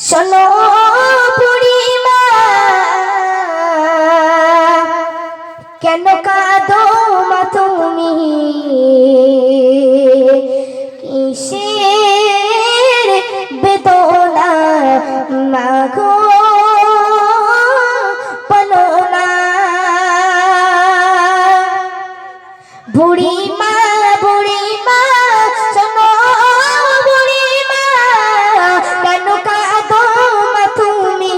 শোনো বুড়িমা, কেন কাঁদো মা তুমি, কিসের বেদনা মাগো বলো না। বুড়িমা বুড়িমা শোনো বুড়িমা, কেন কাঁদো মা তুমি,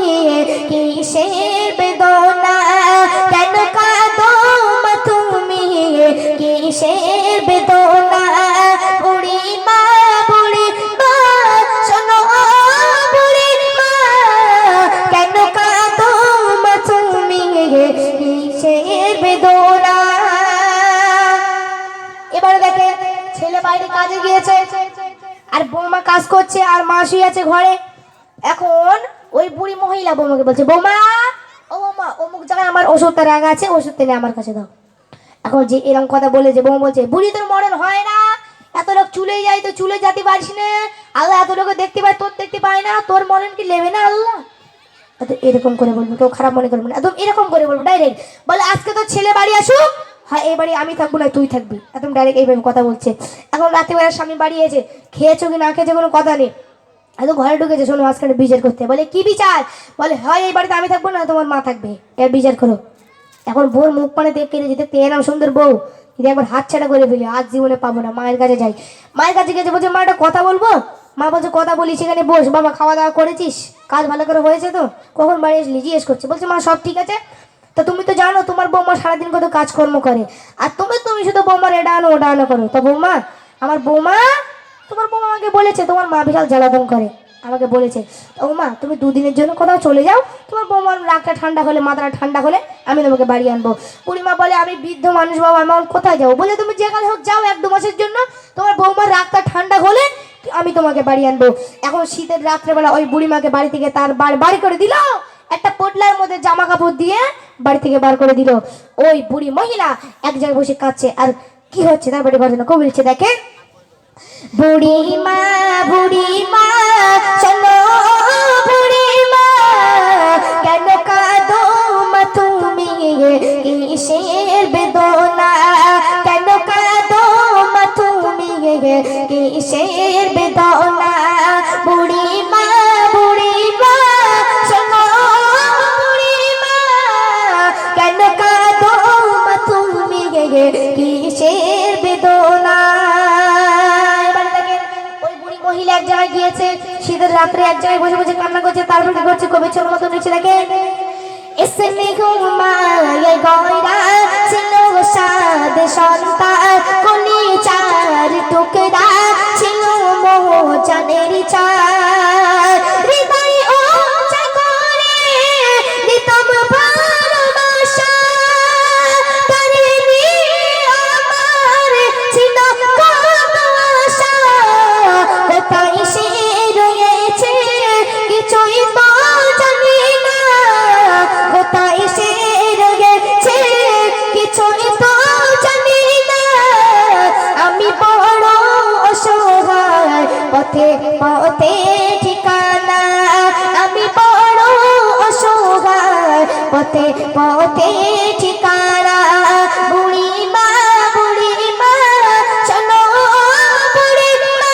কিসের বেদনা, কেন কাঁদো মা তুমি, কিসের বেদনা। বুড়িমা বুড়িমা শোনো বুড়িমা, কেন কাঁদো মা তুমি, কিসের বেদনা। এবারে দেখে ছেলে বাইরে কাজে গিয়েছে আর বৌমা কাজ করছে আর মা শুয়ে আছে ঘরে। এখন ওই বুড়ি মহিলা বৌমাকে বলছে, বৌমা ও বৌমা অমুক জায়গায় আমার ওষুধটা রাখা আছে, ওষুধ এনে আমার কাছে দাও। এখন যে এরকম কথা বলে যে বৌমা বলছে, বুড়ি তোর মরণ হয় না, এত লোক চুলে যায় তো চুলে যেতে পারিস না, আল্লাহ এত লোক দেখতে পায় তোর দেখতে পায় না, তোর মরণ কি নেবে না আল্লাহ। এরকম করে বলবো, কেউ খারাপ মনে করবো না, একদম এরকম করে বলবো ডাইরেক্ট। বলে আজকে তো ছেলে বাড়ি আসুক, হ্যাঁ এই বাড়ি আমি থাকবো না তুই থাকবি, একদম ডাইরেক্ট এইভাবে কথা বলছে। এখন রাত্রিবেলা স্বামী বাড়ি এসে খেয়েছো কি না খেয়েছো কোনো কথা নেই, একদম ঘরে ঢুকেছে, শোনো আজকে বিচার করতে। বলে কি বিচার? বলে হয় এই বাড়িতে আমি থাকবো না তোমার মা থাকবে, এর বিচার করো। এখন বউর মুখ পানে দেখে যেতে এরম সুন্দর বউ যদি একবার হাত ছাড়া করে ফেলি আজ জীবনে পাবো না। মায়ের কাছে যাই, মায়ের কাছে গেছে, বলছে মা একটা কথা বলবো। মা বলছে কথা বলি, সেখানে বস। বাবা খাওয়া দাওয়া করেছিস, কাজ ভালো করে হয়েছে তো, কখন বাড়ি আসলি, জিজ্ঞেস করছে। বলছে মা সব ঠিক আছে। তা তুমি তো জানো তোমার বৌমা সারাদিন কত কাজকর্ম করে, আর তুমি শুধু বৌমার এটা আনো ওটা আনো করো। তো বৌমা আমার বৌমা, তোমার বৌমা আমাকে বলেছে তোমার মা বিশাল জ্বালাতন করে, আমাকে বলেছে ও মা তুমি দুদিনের জন্য কোথাও চলে যাও, তোমার বৌমার রাগটা ঠান্ডা হলে মাথাটা ঠান্ডা হলে আমি তোমাকে বাড়ি আনবো। বুড়িমা বলে আমি বৃদ্ধ মানুষ বাবা, আমি কোথায় যাবো? বলে তুমি যেখানে হোক যাও, 1-2 মাসের জন্য, তোমার বৌমার রাগটা ঠান্ডা হলে আমি তোমাকে বাড়ি আনবো। এখন শীতের রাত্রেবেলা ওই বুড়িমাকে বাড়ি থেকে তার বাড়ি করে দিল, একটা পোটলার মধ্যে জামা কাপড় দিয়ে বাড়ি থেকে বার করে দিল। ওই বুড়ি মহিলা এক জায়গায় বসে কাঁদছে। আর কি হচ্ছে তারপরে ঘটনা কবি বলছে দেখে, বুড়িমা বুড়িমা চলো বুড়িমা, কেন কাঁদো মা তুমি, কিসের বেদনা, কেন কাঁদো মা তুমি, কিসের বেদনা। বুড়িমা বুড়িমা চলো বুড়িমা, কেন কাঁদো মা তুমি, কিসের বেদনা। মহিলা এক জায়গায় গিয়েছে, শীতের রাত্রে এক জায়গায় বসে বসে কান্না করছে। তারপর কি করছে কবি ছোট মতো নিচে দেখে, এসে ঘুমায় গয়রা ছিল সাদ সন্তান, কোনি চার টুকরা ছিল মোহজানের চার, হৃদয় ও জাগরে নিতম ভালোবাসা, তারে আমার ছিল কত আশা, কোথায় সে রয়েছে কিছুই তো জানি না, কোথায় সে রয়েছে কিছুই তো জানি না, আমি বড় অসহায় পথে পথে ঠিকানা, আমি বড় অসহায় পথে পথে ঠিকানা। বুড়িমা বুড়িমা চলো বুড়িমা,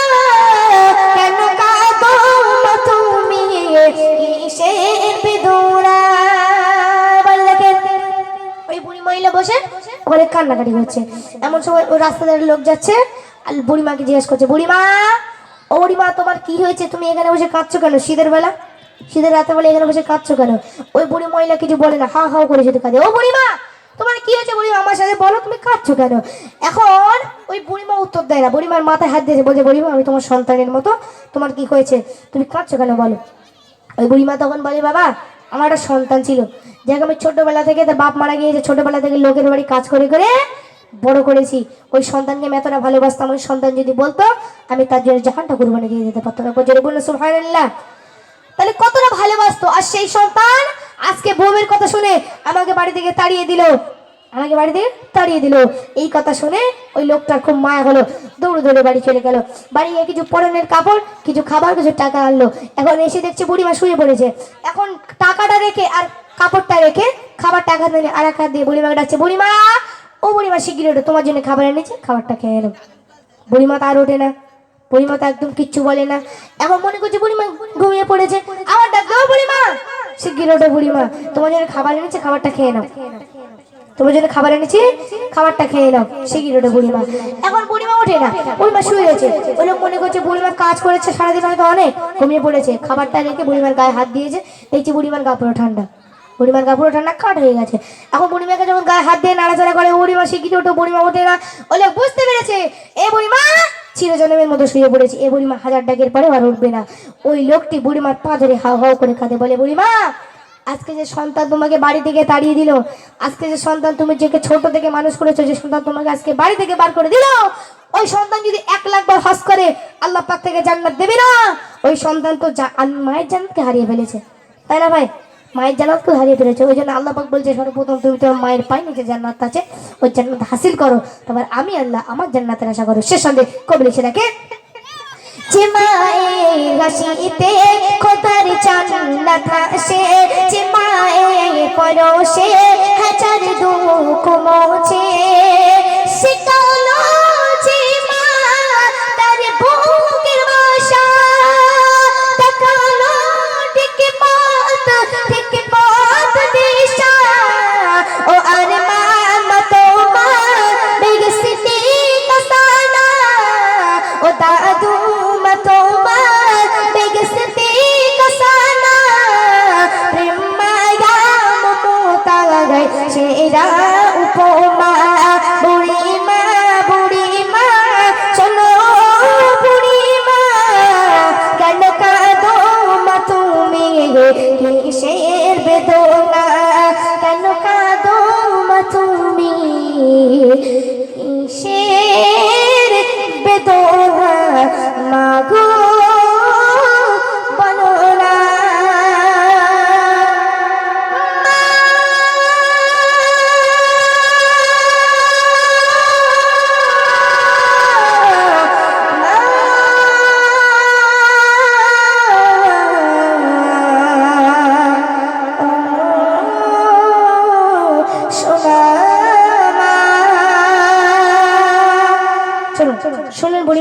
কেন কাঁদো মা তুমি, কিসের বেদনা। ওই বুড়ি মহিলা বসে ওখানে কান্নাকাটি করছে। এমন সময় ওই রাস্তার লোক যাচ্ছে আর বুড়িমাকে জিজ্ঞেস করছে, বুড়িমা ও বুড়িমা তোমার কি হয়েছে, তুমি এখানে বসে কাঁদছো কেন, শীতের বেলা শীতের রাতে বলে এখানে বসে কাঁদছো কেন? ওই বুড়ি মহিলা কিছু বলে না, হা হাও করে শুধু কাঁদে। ও বুড়িমা তোমার কি হয়েছে বুড়িমা, আমার সাথে বলো তুমি কাঁদছো কেন? এখন ওই বুড়িমা উত্তর দেয় না, বুড়িমার মাথায় হাত দিয়েছে, বলছে বুড়িমা আমি তোমার সন্তানের মতো, তোমার কি হয়েছে, তুমি কাঁদছো কেন বলো। ওই বুড়িমা তখন বলে, বাবা আমার একটা সন্তান ছিল, যাকে আমি ছোটবেলা থেকে, তার বাপ মারা গিয়েছে, ছোটবেলা থেকে লোকের বাড়ি কাজ করে করে বড় করেছি, ওই সন্তানকে আমি এতটা ভালোবাসতাম, ওই সন্তান যদি বলতো আমি তার জন্য জাহানটা কুরবানি দিয়ে দিতে পারতাম। জোরে বললো সুবহানাল্লাহ। তাহলে কতটা ভালোবাসতো, আর সেই সন্তান আজকে বউয়ের কথা শুনে আমাকে বাড়ি থেকে তাড়িয়ে দিল। আমাকে বাড়ি থেকে তাড়িয়ে দিল। এই কথা শুনে ওই লোকটার খুব মায়া হলো, দৌড়ে দৌড়ে বাড়ি চলে গেল। বাড়ি গিয়ে কিছু পরনের কাপড়, কিছু খাবার, কিছু টাকা আনলো। এখন এসে দেখছে বুড়িমা শুয়ে পড়েছে। এখন টাকাটা রেখে আর কাপড়টা রেখে খাবার টাকা দিয়ে আর এক হাত দিয়ে বুড়িমাকে ডাকছে, বুড়িমা ও বুড়িমা শিগগির ওঠো, তোমার জন্য খাবার এনেছে, খাবারটা খেয়ে এলো। বুড়িমা তো আর ওঠে না, বুড়িমা তো একদম কিচ্ছু বলে না। এখন মনে করছে বুড়িমা ঘুমিয়ে পড়েছে, আবার ডাক দাও বুড়িমা, শিগগির ওঠো বুড়িমা, তোমার জন্য খাবার এনেছে, খাবারটা খেয়ে নাও, তোমার জন্য খাবার এনেছি, খাবারটা খেয়ে নাও, শিগগির ওঠো বুড়িমা। এখন বুড়িমা ওঠে না, বুড়িমা শুয়ে রয়েছে। ওই লোক মনে করছে বুড়িমা কাজ করেছে সারাদিন, হয়তো অনেক ঘুমিয়ে পড়েছে। খাবারটা রেখে বুড়িমার গায়ে হাত দিয়েছে, দেখছি বুড়িমার গা পুরো ঠান্ডা, বুড়িমার গা পুরো ঠান্ডা কাঠ হয়ে গেছে। এখন বুড়িমাকে যখন গায়ে হাত দিয়ে নাড়াচাড়া করে, বুড়িমা শিগগির ওঠো, বুড়িমা ওঠে না। ওই লোক বুঝতে পেরেছে এ বুড়িমা চিরজন্মের মতো শুয়ে পড়েছে, এ বুড়িমা হাজার ডাকের পরে আর উঠবে না। ওই লোকটি বুড়িমার পা ধরে হাও হাও করে কাঁদে, বলে বুড়িমা আজকে যে সন্তান তোমাকে বাড়ি থেকে তাড়িয়ে দিল, আজকে যে সন্তান তুমি যে ছোট থেকে মানুষ করেছো, যে সন্তান তোমাকে আজকে বাড়ি থেকে বার করে দিল, ওই সন্তান যদি 1,00,000 বার হজ করে আল্লাহ পাক থেকে জান্নাত দেবে না? ওই সন্তান তো মায়ের জান্নাতকে হারিয়ে ফেলেছে, তাই না ভাই? মায়ের জান্নাতকে হারিয়ে ফেলেছে। ওই জন্য আল্লাহ পাক বলছে সর্বপ্রথম তুমি তোমার মায়ের পায়ে নিচে জান্নাত আছে, ওই জান্নাত হাসিল করো, তারপর আমি আল্লাহ আমার জান্নাতের আশা করো। শেষ সঙ্গে কবি লিখে রাখে, যে মায়ের হাসিতে খোদার জান্নাত আসে, যে মায়ের পরশে হাজার দুঃখ মোছে, সে কালো যে মা তার বুকের ভাষা, তাকালো ঠিক পথ দিশা, ও আর মা তোমার বেগসিতে কাসানা, ও দাদু তোমার বেগসতে কসানা, প্রেম মায়া মমতা গায় সেরা উপমা, বুড়িমা বুড়িমা শোনো বুড়িমা, কেন কাঁদো মা তুমি কিসের বেদনা, কেন কাঁদো মা তুমি কিসের বেদনা, মাগো বলো না। শোনা, শুনুন শুনুন